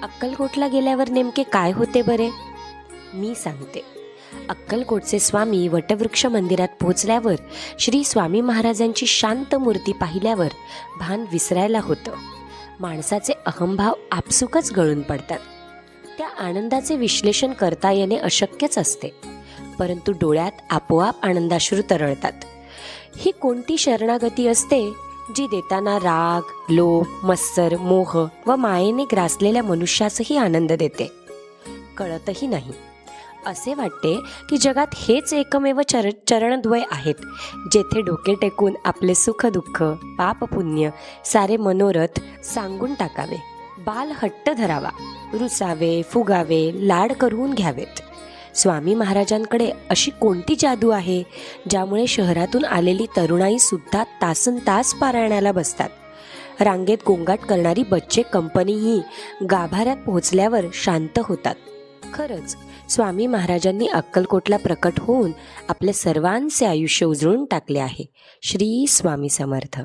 अक्कलकोटला गेल्यावर नेमके काय होते बरे? मी सांगते. अक्कलकोटचे स्वामी वटवृक्ष मंदिरात पोहोचल्यावर श्री स्वामी महाराजांची शांत मूर्ती पाहिल्यावर भान विसरायला होतं. माणसाचे अहंभाव आपसुकच गळून पडतात. त्या आनंदाचे विश्लेषण करता येणे अशक्यच असते, परंतु डोळ्यात आपोआप आनंदाश्रू तरळतात. ही कोणती शरणागती असते जी देताना राग, लोभ, मत्सर, मोह व मायेने ग्रासलेल्या मनुष्यासही आनंद देते? कळतही नाही. असे वाटते की जगात हेच एकमेव चरणद्वय आहेत जेथे डोके टेकून आपले सुख दुःख, पाप पुण्य सारे मनोरथ सांगून टाकावे, बाल हट्ट धरावा, रुसावे, फुगावे, लाड करून घ्यावेत. स्वामी महाराजांकडे अशी कोणती जादू आहे ज्यामुळे शहरातून आलेली तरुणाई सुद्धा तासनतास पारायणाला बसतात? रांगेत गोंगाट करणारी बच्चे कंपनीही गाभाऱ्यात पोहोचल्यावर शांत होतात. खरंच स्वामी महाराजांनी अक्कलकोटला प्रकट होऊन आपले सर्वांचे आयुष्य उजळून टाकले आहे. श्री स्वामी समर्थ.